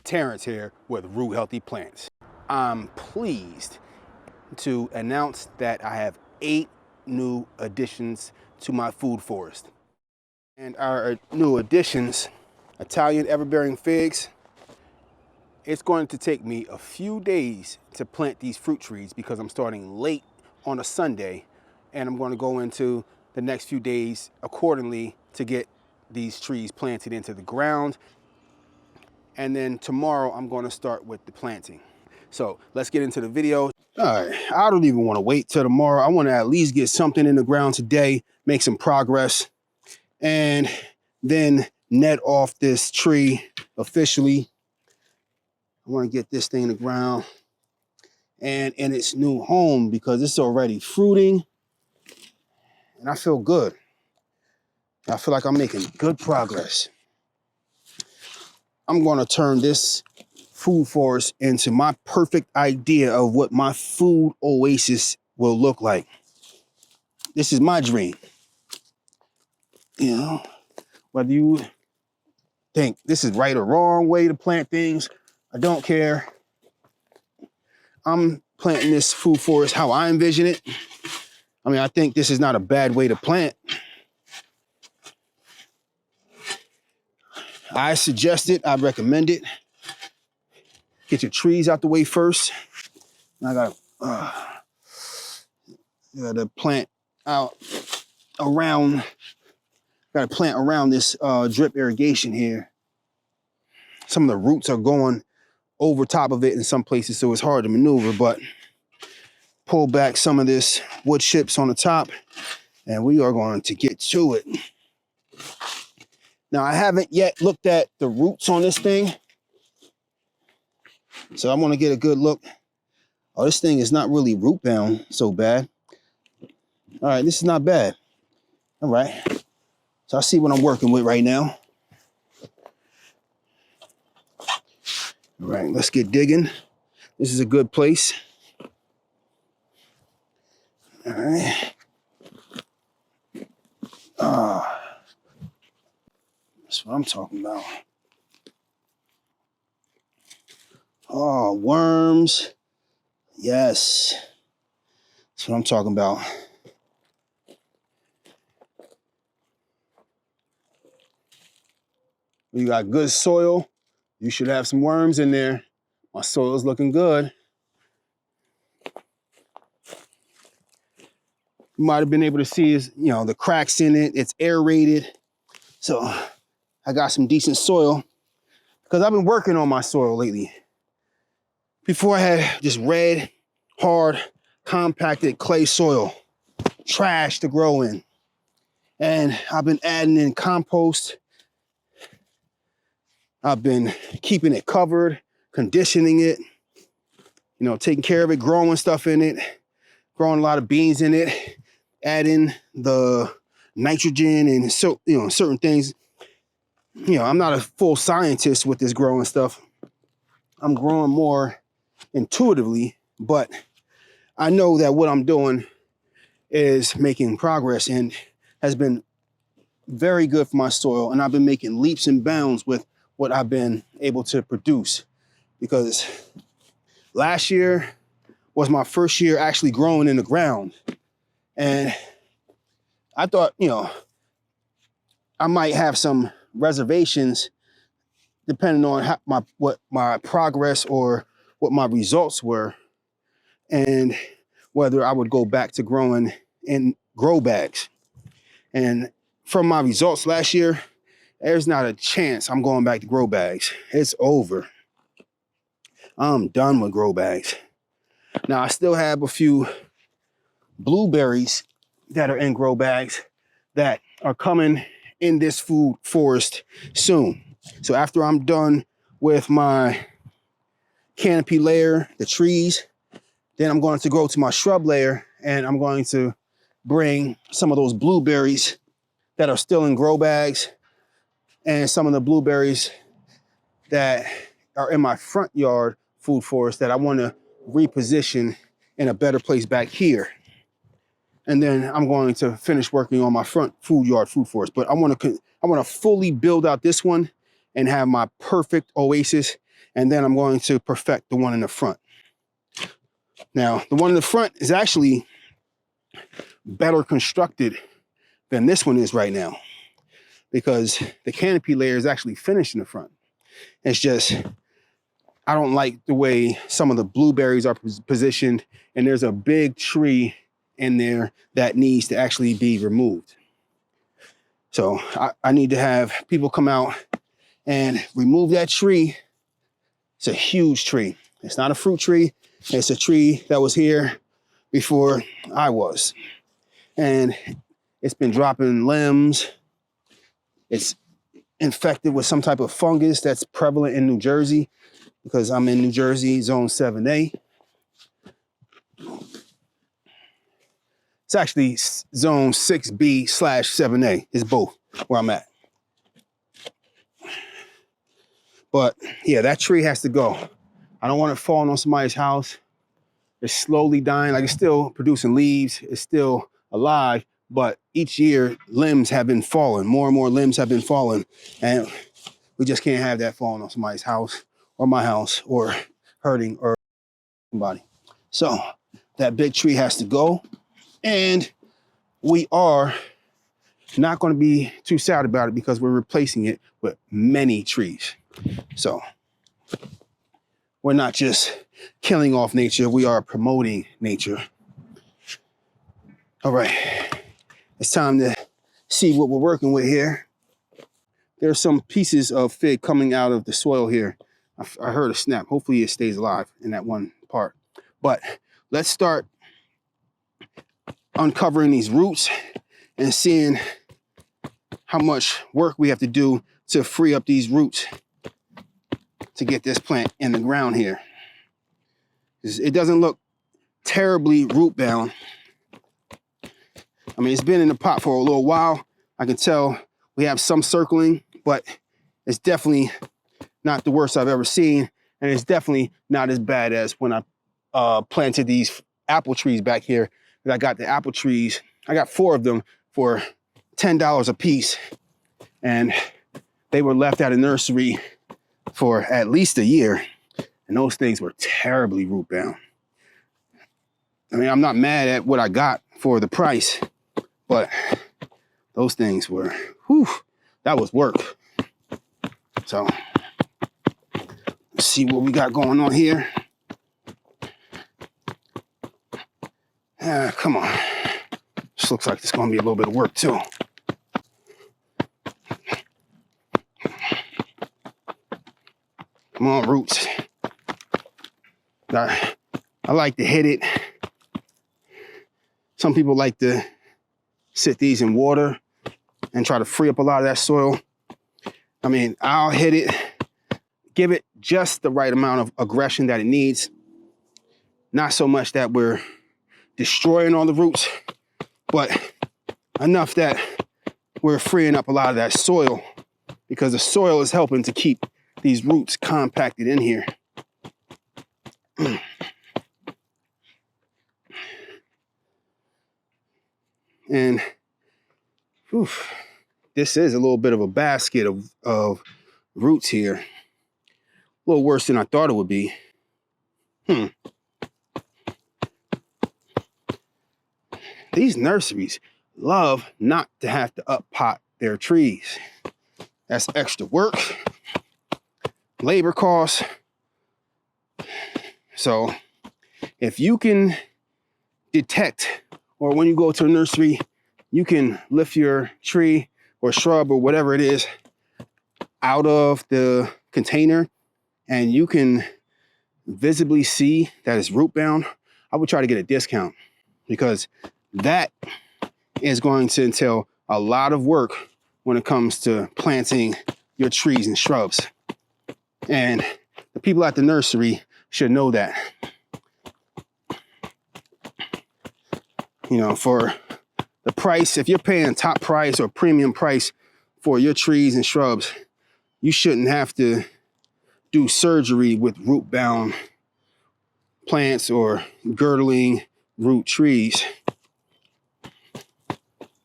Terrence here with Root Healthy Plants. I'm pleased to announce that I have 8 new additions to my food forest. And our new additions, Italian everbearing figs. It's going to take me a few days to plant these fruit trees because I'm starting late on a Sunday, and I'm going to go into the next few days accordingly to get these trees planted into the ground. And then tomorrow I'm going to start with the planting. So let's get into the video. All right, I don't even want to wait till tomorrow. I want to at least get something in the ground today, make some progress, and then net off this tree officially. I want to get this thing in the ground and in its new home because it's already fruiting and I feel good. I feel like I'm making good progress. I'm going to turn this food forest into my perfect idea of what my food oasis will look like. This is my dream. You know, whether you think this is right or wrong way to plant things, I don't care. I'm planting this food forest how I envision it. I mean, I think this is not a bad way to plant. I suggest it, I recommend it. Get your trees out the way first. I gotta plant out around, this drip irrigation here. Some of the roots are going over top of it in some places, so it's hard to maneuver, but pull back some of this wood chips on the top and we are going to get to it. Now, I haven't yet looked at the roots on this thing, so I want to get a good look. Oh, this thing is not really root bound so bad. All right, this is not bad. All right, so I see what I'm working with right now. All right, let's get digging. This is a good place. All right. That's what I'm talking about. Oh, worms. Yes. That's what I'm talking about. You got good soil. You should have some worms in there. My soil is looking good. You might have been able to see is, the cracks in it. It's aerated. So I got some decent soil because I've been working on my soil lately. Before I had just red, hard, compacted clay soil, trash to grow in. And I've been adding in compost. I've been keeping it covered, conditioning it, taking care of it, growing stuff in it, growing a lot of beans in it, adding the nitrogen and so, certain things. I'm not a full scientist with this growing stuff. I'm growing more intuitively, but I know that what I'm doing is making progress and has been very good for my soil. And I've been making leaps and bounds with what I've been able to produce, because last year was my first year actually growing in the ground. And I thought, I might have some reservations depending on what my progress or what my results were, and whether I would go back to growing in grow bags. And from my results last year, there's not a chance I'm going back to grow bags. It's over. I'm done with grow bags. Now, I still have a few blueberries that are in grow bags that are coming in this food forest soon. So after I'm done with my canopy layer, the trees, then I'm going to go to my shrub layer and I'm going to bring some of those blueberries that are still in grow bags and some of the blueberries that are in my front yard food forest that I want to reposition in a better place back here. And then I'm going to finish working on my front food forest. But I want to fully build out this one and have my perfect oasis And then I'm going to perfect the one in the front. Now, the one in the front is actually better constructed than this one is right now, because the canopy layer is actually finished in the front. It's just, I don't like the way some of the blueberries are positioned, and there's a big tree in there that needs to actually be removed. So I need to have people come out and remove that tree. It's a huge tree. It's not a fruit tree. It's a tree that was here before I was. And it's been dropping limbs. It's infected with some type of fungus that's prevalent in New Jersey, because I'm in New Jersey, zone 7A. It's actually zone 6B/7A is both where I'm at. But yeah, that tree has to go. I don't want it falling on somebody's house. It's slowly dying. Like, it's still producing leaves. It's still alive. But each year, limbs have been falling. More and more limbs have been falling. And we just can't have that falling on somebody's house or my house or hurting or somebody. So that big tree has to go. And we are not going to be too sad about it, because we're replacing it with many trees. So we're not just killing off nature, we are promoting nature. All right, it's time to see what we're working with here. There's some pieces of fig coming out of the soil here. I heard a snap. Hopefully it stays alive in that one part. But let's start uncovering these roots and seeing how much work we have to do to free up these roots to get this plant in the ground here. It doesn't look terribly root bound. I mean, it's been in the pot for a little while. I can tell we have some circling, but it's definitely not the worst I've ever seen. And it's definitely not as bad as when I planted these apple trees back here. I got the apple trees, I got 4 of them for $10 a piece. And they were left at a nursery for at least a year. And those things were terribly root bound. I mean, I'm not mad at what I got for the price, but those things were, whew, that was work. So let's see what we got going on here. Come on. This looks like it's going to be a little bit of work too. Come on, roots. I like to hit it. Some people like to sit these in water and try to free up a lot of that soil. I mean, I'll hit it, give it just the right amount of aggression that it needs. Not so much that we're destroying all the roots, but enough that we're freeing up a lot of that soil, because the soil is helping to keep these roots compacted in here. And whew, this is a little bit of a basket of roots here. A little worse than I thought it would be. These nurseries love not to have to up-pot their trees. That's extra work, labor costs. So if you can detect, or when you go to a nursery, you can lift your tree or shrub or whatever it is out of the container, and you can visibly see that it's root bound, I would try to get a discount, because that is going to entail a lot of work when it comes to planting your trees and shrubs. And the people at the nursery should know that. You know, for the price, if you're paying top price or premium price for your trees and shrubs, you shouldn't have to do surgery with root bound plants or girdling root trees.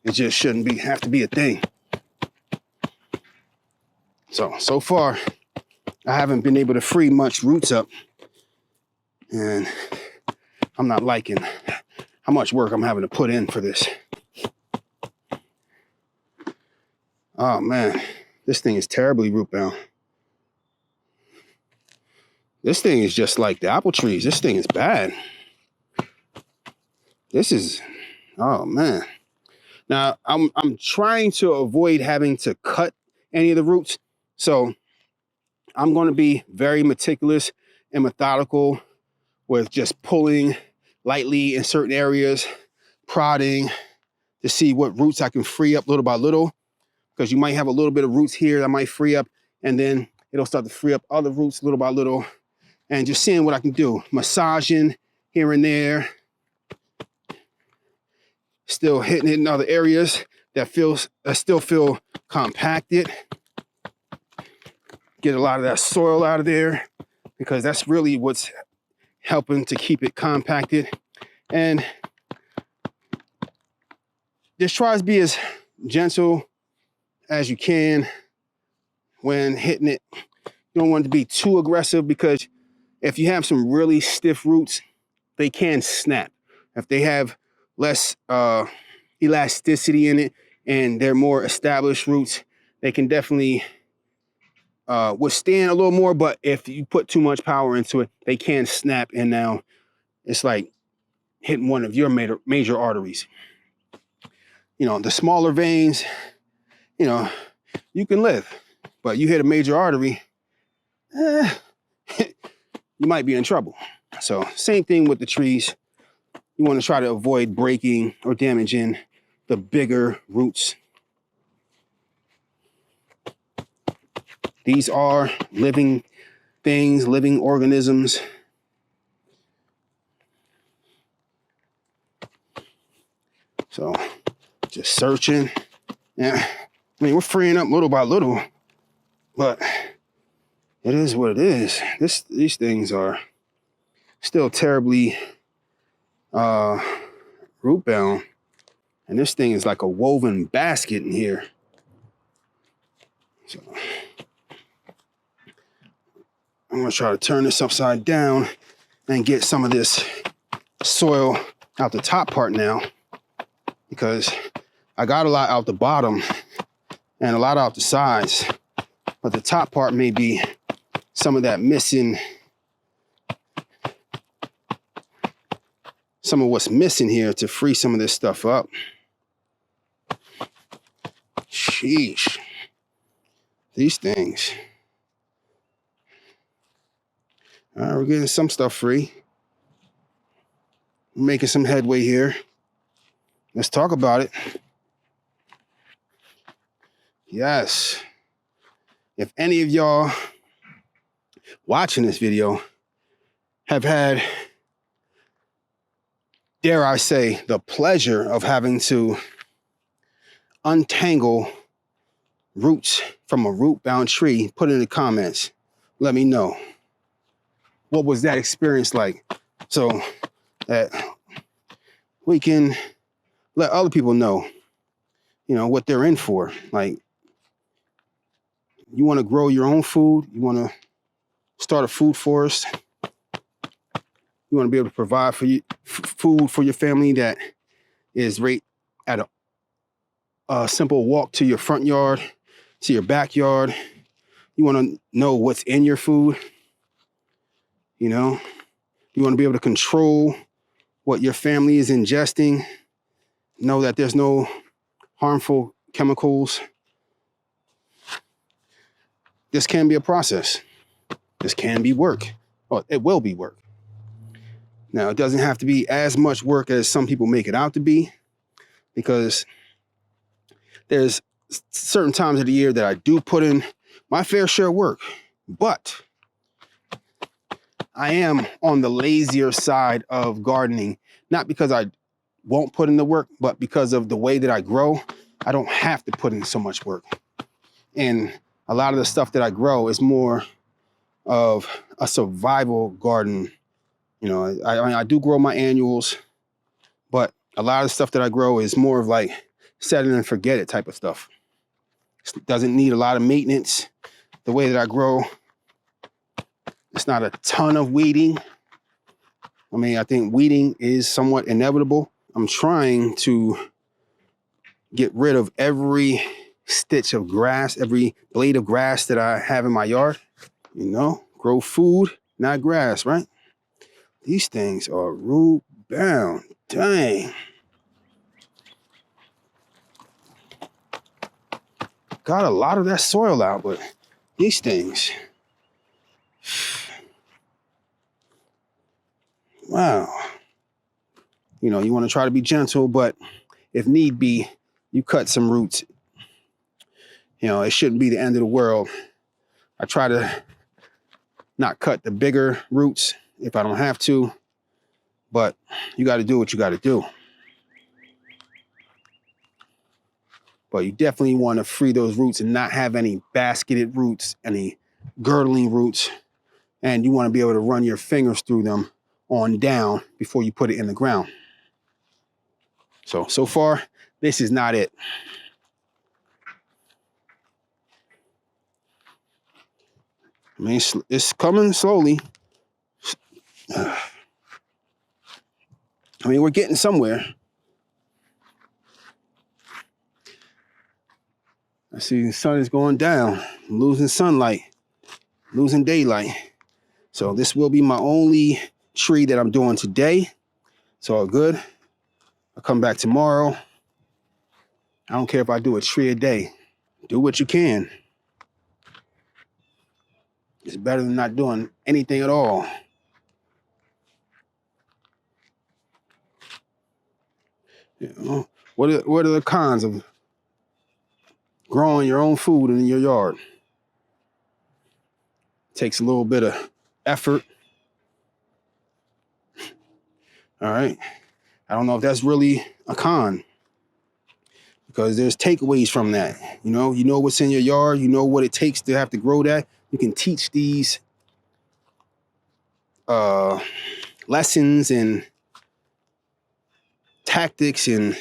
It just shouldn't have to be a thing. So far, I haven't been able to free much roots up, and I'm not liking how much work I'm having to put in for this. Oh man, this thing is terribly root bound. This thing is just like the apple trees. This thing is bad. This is, oh man. Now I'm trying to avoid having to cut any of the roots. So I'm going to be very meticulous and methodical with just pulling lightly in certain areas, prodding to see what roots I can free up little by little, because you might have a little bit of roots here that might free up, and then it'll start to free up other roots little by little, and just seeing what I can do. Massaging here and there, still hitting it in other areas that still feel compacted. Get a lot of that soil out of there, because that's really what's helping to keep it compacted. And just try to be as gentle as you can when hitting it. You don't want it to be too aggressive, because if you have some really stiff roots, they can snap. If they have less elasticity in it and they're more established roots, they can definitely withstand a little more. But if you put too much power into it, they can snap, and now it's like hitting one of your major arteries. You know, the smaller veins, you know, you can live, but you hit a major artery, you might be in trouble. So same thing with the trees. You want to try to avoid breaking or damaging the bigger roots. These are living things, living organisms. So just searching. Yeah, I mean, we're freeing up little by little, but it is what it is. These things are still terribly root bound, and this thing is like a woven basket in here. So I'm gonna try to turn this upside down and get some of this soil out the top part now, because I got a lot out the bottom and a lot out the sides, but the top part may be some of that missing, some of what's missing here to free some of this stuff up. Sheesh. These things. All right, we're getting some stuff free. We're making some headway here. Let's talk about it. Yes. If any of y'all watching this video have had, dare I say, the pleasure of having to untangle roots from a root-bound tree, put it in the comments. Let me know. What was that experience like? So that we can let other people know, you know, what they're in for. Like, you want to grow your own food, you want to start a food forest, you want to be able to provide for you food for your family that is right at a simple walk to your front yard, to your backyard. You want to know what's in your food. You know, you want to be able to control what your family is ingesting. Know that there's no harmful chemicals. This can be a process. This can be work. Well, it will be work. Now, it doesn't have to be as much work as some people make it out to be, because there's certain times of the year that I do put in my fair share of work, but I am on the lazier side of gardening, not because I won't put in the work, but because of the way that I grow. I don't have to put in so much work. And a lot of the stuff that I grow is more of a survival garden. You know, I do grow my annuals, but a lot of the stuff that I grow is more of like set it and forget it type of stuff. It doesn't need a lot of maintenance. The way that I grow, It's not a ton of weeding. I mean, I think weeding is somewhat inevitable. I'm trying to get rid of every stitch of grass, every blade of grass that I have in my yard. You know, grow food, not grass, right? These things are root bound. Dang. Got a lot of that soil out, but these things. Wow. You know, you want to try to be gentle, but if need be, you cut some roots. You know, it shouldn't be the end of the world. I try to not cut the bigger roots if I don't have to, but you got to do what you got to do. But you definitely want to free those roots and not have any basketed roots, any girdling roots. And you want to be able to run your fingers through them on down before you put it in the ground. So far, this is not it. I mean, it's coming slowly. I mean, we're getting somewhere. I see the sun is going down, losing sunlight, losing daylight. So this will be my only tree that I'm doing today. It's all good. I'll come back tomorrow. I don't care if I do a tree a day. Do what you can. It's better than not doing anything at all. You know, what are the cons of growing your own food in your yard? Takes a little bit of effort. All right. I don't know if that's really a con, because there's takeaways from that. You know what's in your yard. You know what it takes to have to grow that. You can teach these lessons and tactics, and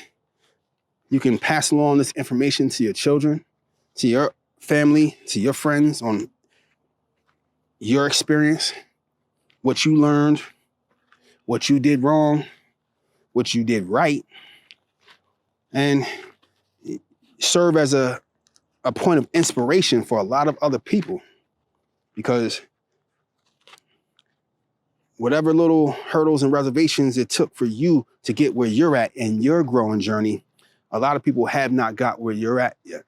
you can pass along this information to your children, to your family, to your friends on your experience, what you learned, what you did wrong, what you did right, and serve as a point of inspiration for a lot of other people. Because whatever little hurdles and reservations it took for you to get where you're at in your growing journey, a lot of people have not got where you're at yet.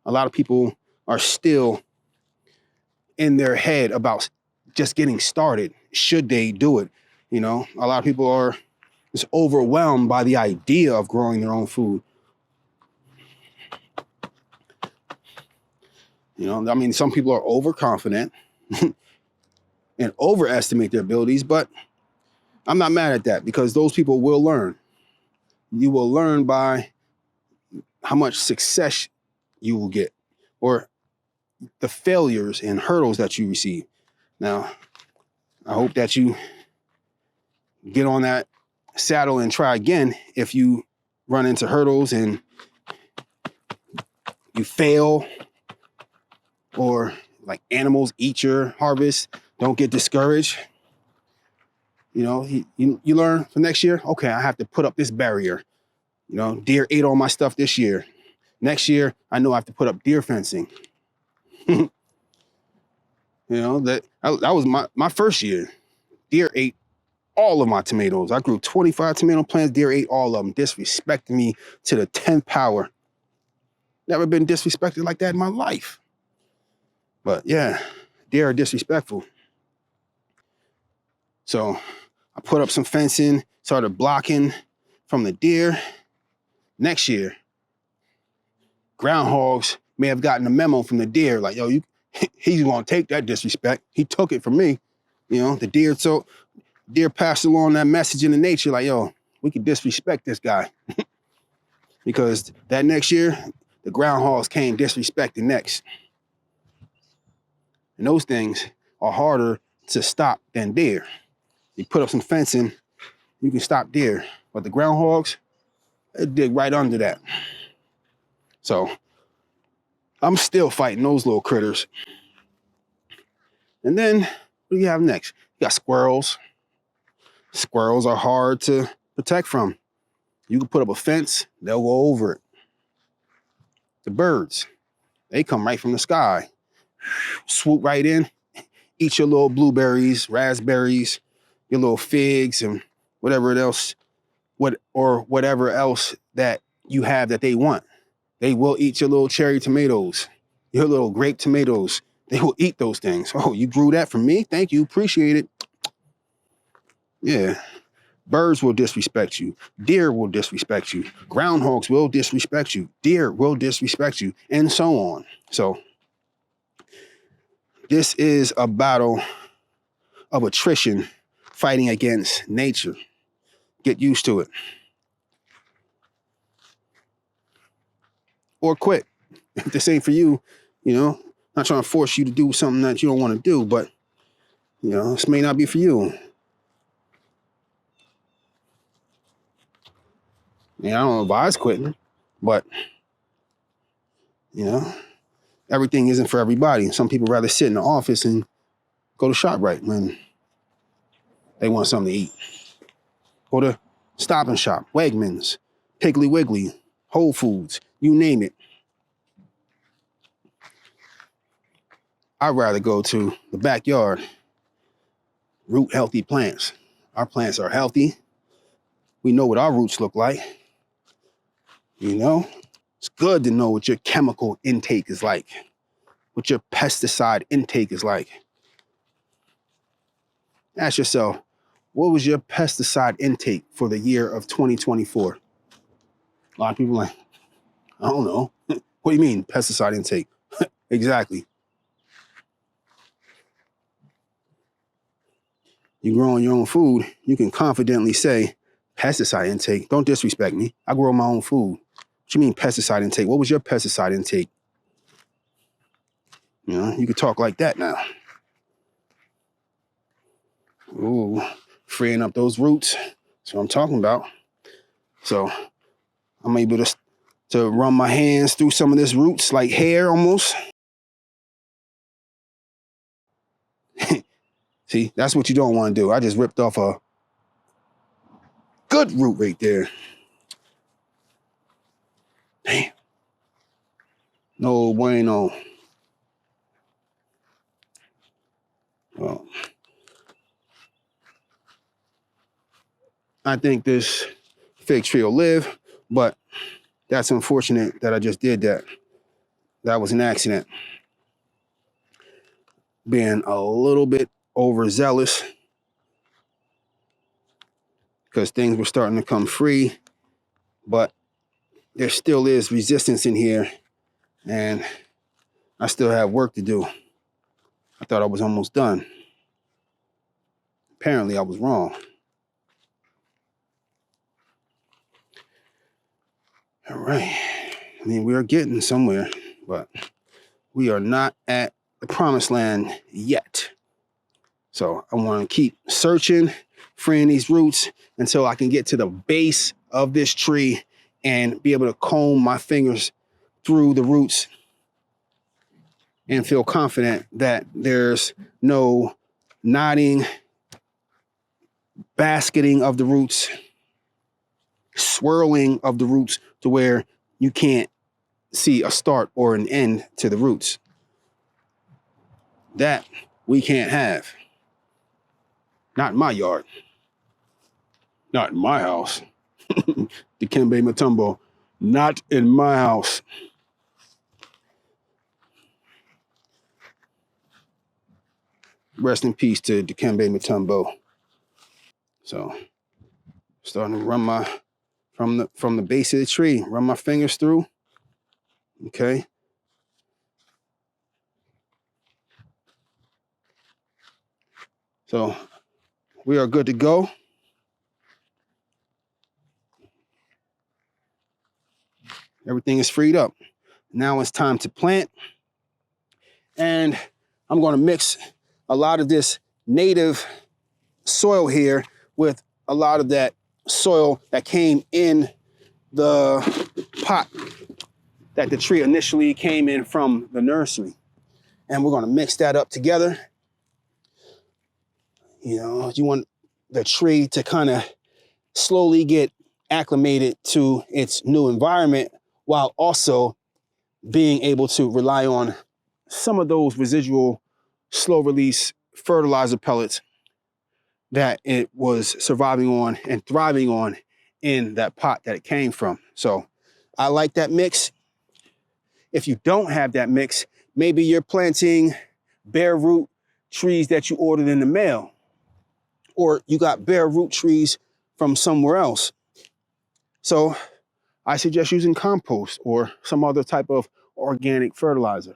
A lot of people are still in their head about just getting started. Should they do it? You know, a lot of people are just overwhelmed by the idea of growing their own food. You know, I mean, some people are overconfident and overestimate their abilities, but I'm not mad at that, because those people will learn. You will learn by how much success you will get, or the failures and hurdles that you receive. Now, I hope that you get on that saddle and try again if you run into hurdles and you fail, or like animals eat your harvest. Don't get discouraged. You know, you learn for next year. Okay, I have to put up this barrier. You know, deer ate all my stuff this year. Next year, I know I have to put up deer fencing. You know, that was my first year. Deer ate all of my tomatoes. I grew 25 tomato plants. Deer ate all of them, disrespecting me to the 10th power. Never been disrespected like that in my life. But yeah, deer are disrespectful. So I put up some fencing, started blocking from the deer. Next year, groundhogs may have gotten a memo from the deer, like, yo, he's gonna take that disrespect. He took it from me. You know, the deer passed along that message in the nature, like, yo, we can disrespect this guy. Because that next year, the groundhogs came disrespecting next. And those things are harder to stop than deer. You put up some fencing, you can stop deer. But the groundhogs, they dig right under that. So I'm still fighting those little critters. And then What do you have next? You got squirrels. Squirrels are hard to protect from. You can put up a fence, they'll go over it. The birds, they come right from the sky. Swoop right in, eat your little blueberries, raspberries, your little figs, and whatever else, whatever else that you have that they want. They will eat your little cherry tomatoes, your little grape tomatoes. They will eat those things. Oh, you grew that for me? Thank you. Appreciate it. Yeah. Birds will disrespect you. Deer will disrespect you. Groundhogs will disrespect you. Deer will disrespect you, and so on. So this is a battle of attrition fighting against nature. Get used to it. Or quit. If this ain't for you, not trying to force you to do something that you don't want to do, but, this may not be for you. Yeah, I don't advise quitting, but, everything isn't for everybody. Some people rather sit in the office and go to ShopRite when they want something to eat. Go to Stop and Shop, Wegmans, Piggly Wiggly, Whole Foods, you name it. I'd rather go to the backyard, root healthy plants. Our plants are healthy. We know what our roots look like. It's good to know what your chemical intake is like, what your pesticide intake is like. Ask yourself, what was your pesticide intake for the year of 2024? A lot of people are like, I don't know. What do you mean, pesticide intake? Exactly. You're growing your own food, you can confidently say, pesticide intake. Don't disrespect me. I grow my own food. What you mean pesticide intake? What was your pesticide intake? You could talk like that now. Ooh, freeing up those roots. That's what I'm talking about. So I'm able to run my hands through some of this roots like hair almost. See, that's what you don't want to do. I just ripped off a good root right there. Damn. No bueno. Well, I think this fig tree will live, but that's unfortunate that I just did that. That was an accident. Being a little bit overzealous because things were starting to come free, but there still is resistance in here, and I still have work to do. I thought I was almost done. Apparently, I was wrong. All right. I mean, we are getting somewhere, but we are not at the promised land yet. So I want to keep searching, freeing these roots until I can get to the base of this tree and be able to comb my fingers through the roots and feel confident that there's no knotting, basketing of the roots, swirling of the roots to where you can't see a start or an end to the roots. That we can't have. Not in my yard. Not in my house. Dikembe Mutombo. Not in my house. Rest in peace to Dikembe Mutombo. So, starting to run my from the base of the tree, run my fingers through. Okay. So we are good to go. Everything is freed up. Now it's time to plant. And I'm going to mix a lot of this native soil here with a lot of that soil that came in the pot that the tree initially came in from the nursery. And we're going to mix that up together. You know, you want the tree to kind of slowly get acclimated to its new environment while also being able to rely on some of those residual slow release fertilizer pellets that it was surviving on and thriving on in that pot that it came from. So I like that mix. If you don't have that mix, maybe you're planting bare root trees that you ordered in the mail, or you got bare root trees from somewhere else. So I suggest using compost or some other type of organic fertilizer.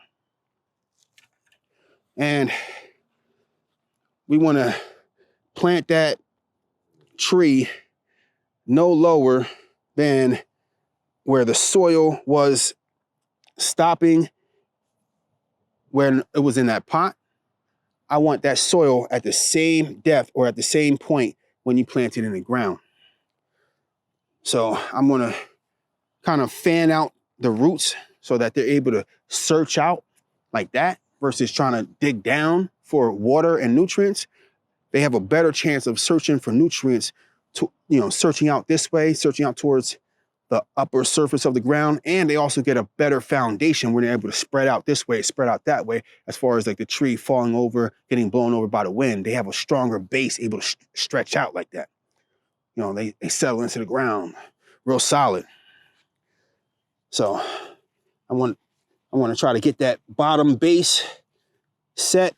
And we want to plant that tree no lower than where the soil was stopping when it was in that pot. I want that soil at the same depth or at the same point when you plant it in the ground. So I'm going to kind of fan out the roots so that they're able to search out like that versus trying to dig down for water and nutrients. They have a better chance of searching for nutrients, to, searching out this way, searching out towards the upper surface of the ground. And they also get a better foundation when they're able to spread out this way, spread out that way, as far as like the tree falling over, getting blown over by the wind. They have a stronger base able to stretch out like that. They settle into the ground real solid. So I want to try to get that bottom base set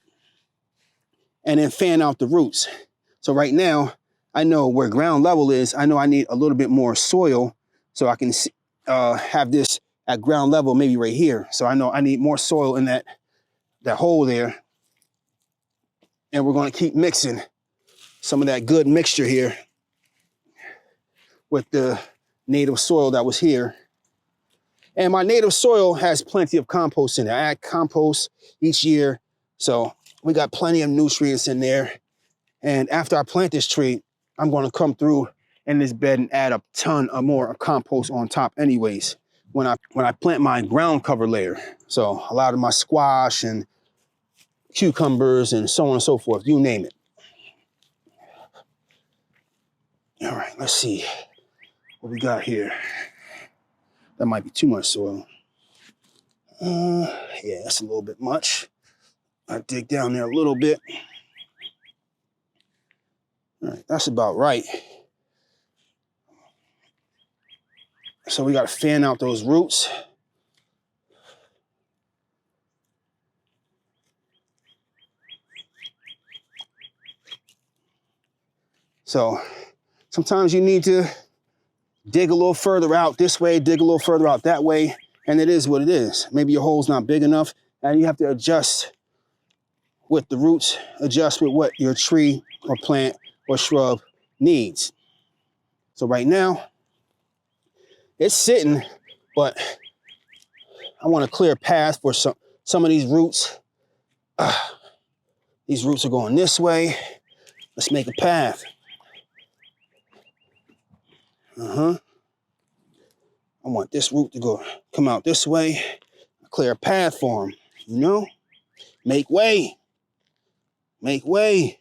and then fan out the roots. So right now, I know where ground level is. I know I need a little bit more soil so I can have this at ground level, maybe right here. So I know I need more soil in that hole there. And we're going to keep mixing some of that good mixture here with the native soil that was here. And my native soil has plenty of compost in it. I add compost each year. So we got plenty of nutrients in there. And after I plant this tree, I'm going to come through in this bed and add a ton of more compost on top anyways when I plant my ground cover layer. So a lot of my squash and cucumbers and so on and so forth, you name it. All right, let's see what we got here. That might be too much soil. Yeah, that's a little bit much. I dig down there a little bit. All right, that's about right. So we got to fan out those roots. So sometimes you need to dig a little further out this way, dig a little further out that way, and it is what it is. Maybe your hole's not big enough, and you have to adjust with the roots, adjust with what your tree or plant or shrub needs. So right now, it's sitting, but I want to clear a path for some of these roots. These roots are going this way. Let's make a path. I want this root to come out this way, clear a path for them, Make way. Make way.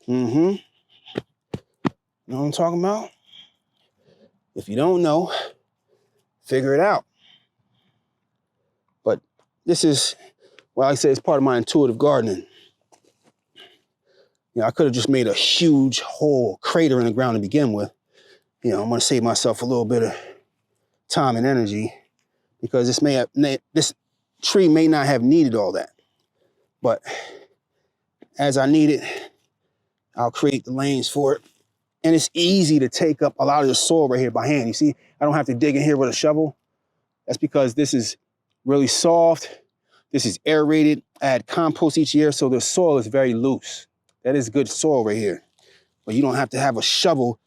You know what I'm talking about? If you don't know, figure it out. But this is, I say it's part of my intuitive gardening. I could have just made a huge hole, crater in the ground to begin with. I'm going to save myself a little bit of time and energy because this tree may not have needed all that. But as I need it, I'll create the lanes for it. And it's easy to take up a lot of the soil right here by hand. You see, I don't have to dig in here with a shovel. That's because this is really soft. This is aerated. I add compost each year, so the soil is very loose. That is good soil right here. But you don't have to have a shovel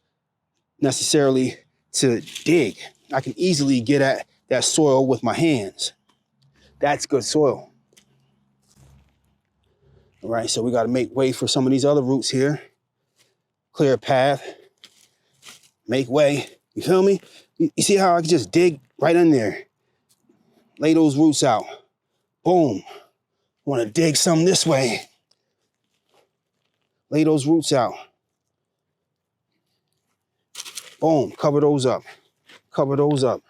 necessarily to dig. I can easily get at that soil with my hands. That's good soil. All right, so we got to make way for some of these other roots here. Clear a path. Make way. You feel me? You see how I can just dig right in there? Lay those roots out. Boom. Want to dig some this way. Lay those roots out. Boom, cover those up. Cover those up.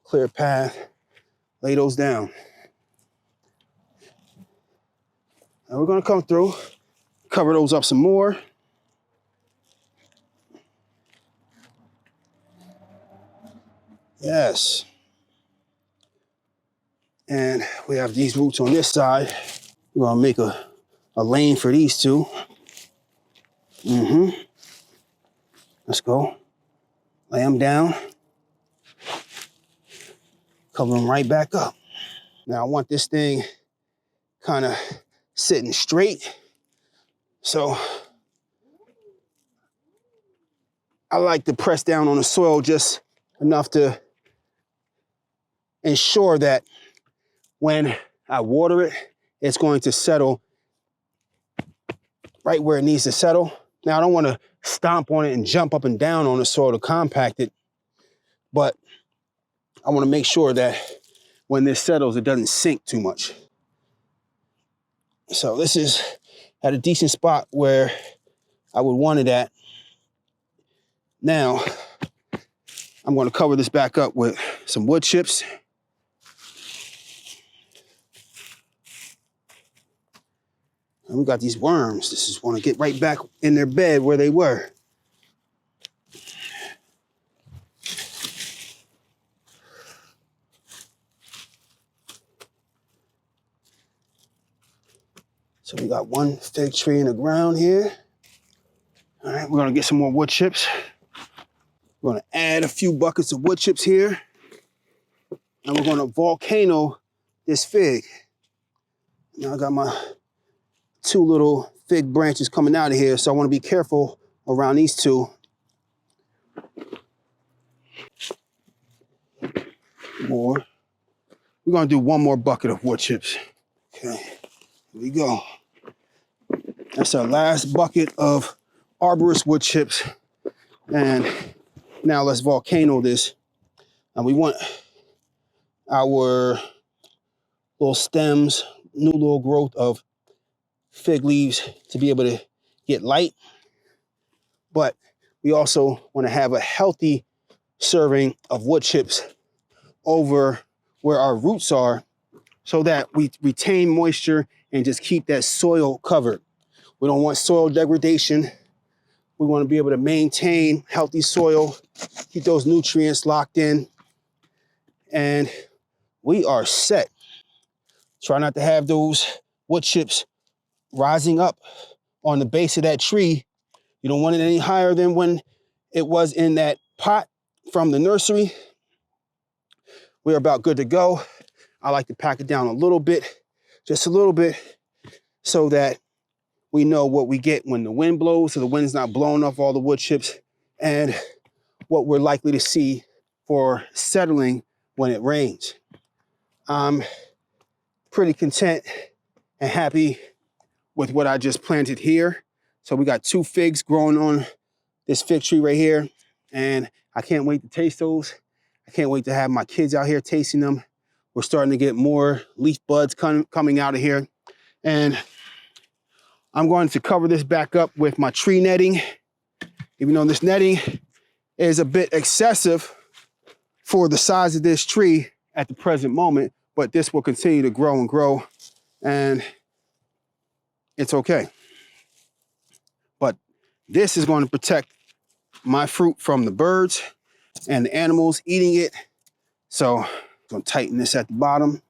Clear path. Lay those down. And we're gonna come through, cover those up some more. Yes. And we have these roots on this side. We're gonna make a lane for these two. Let's go. Lay them down. Cover them right back up. Now I want this thing kind of sitting straight. So I like to press down on the soil just enough to ensure that when I water it, it's going to settle right where it needs to settle. Now I don't want to stomp on it and jump up and down on the soil to compact it, but I want to make sure that when this settles, it doesn't sink too much. So this is at a decent spot where I would want it at. Now, I'm going to cover this back up with some wood chips. And we got these worms. This is want to get right back in their bed where they were. So we got one fig tree in the ground here. All right, we're gonna get some more wood chips. We're gonna add a few buckets of wood chips here. And we're gonna volcano this fig. Now I got my two little fig branches coming out of here, so I wanna be careful around these two. More. We're gonna do one more bucket of wood chips. Okay, here we go. That's our last bucket of arborist wood chips. And now let's volcano this. And we want our little stems, new little growth of fig leaves to be able to get light. But we also want to have a healthy serving of wood chips over where our roots are so that we retain moisture and just keep that soil covered. We don't want soil degradation. We want to be able to maintain healthy soil, keep those nutrients locked in, and we are set. Try not to have those wood chips rising up on the base of that tree. You don't want it any higher than when it was in that pot from the nursery. We're about good to go. I like to pack it down a little bit, just a little bit, so that we know what we get when the wind blows, so the wind's not blowing off all the wood chips, and what we're likely to see for settling when it rains. I'm pretty content and happy with what I just planted here. So we got 2 figs growing on this fig tree right here, and I can't wait to taste those. I can't wait to have my kids out here tasting them. We're starting to get more leaf buds coming out of here. And I'm going to cover this back up with my tree netting. Even though this netting is a bit excessive for the size of this tree at the present moment, but this will continue to grow and grow, and it's okay. But this is going to protect my fruit from the birds and the animals eating it. So I'm going to tighten this at the bottom.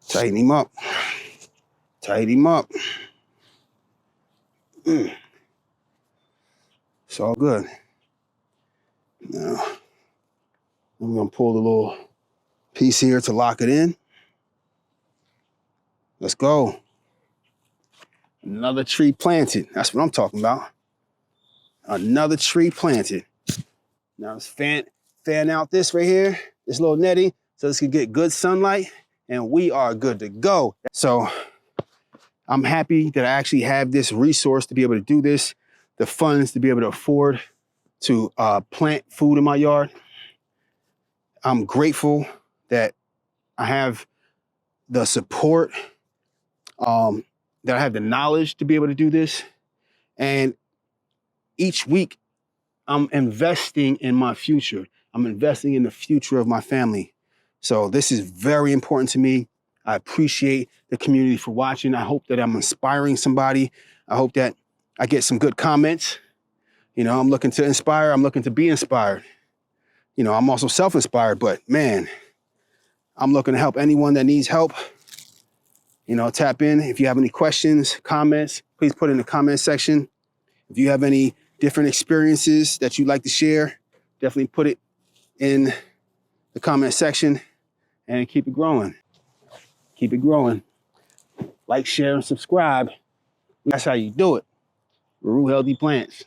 Tighten him up. Tighten him up. It's all good. Now, I'm going to pull the little piece here to lock it in. Let's go. Another tree planted. That's what I'm talking about. Another tree planted. Now let's fan out this right here, this little netting, so this can get good sunlight, and we are good to go. So I'm happy that I actually have this resource to be able to do this, the funds to be able to afford to plant food in my yard. I'm grateful that I have the support, that I have the knowledge to be able to do this. And each week, I'm investing in my future. I'm investing in the future of my family. So this is very important to me. I appreciate the community for watching. I hope that I'm inspiring somebody. I hope that I get some good comments. You know, I'm looking to inspire. I'm looking to be inspired. You know, I'm also self-inspired, but man, I'm looking to help anyone that needs help. You know, tap in. If you have any questions, comments, please put in the comment section. If you have any different experiences that you'd like to share, definitely put it in the comment section and keep it growing. Keep it growing. Like, share, and subscribe. That's how you do it. Rue Healthy Plants.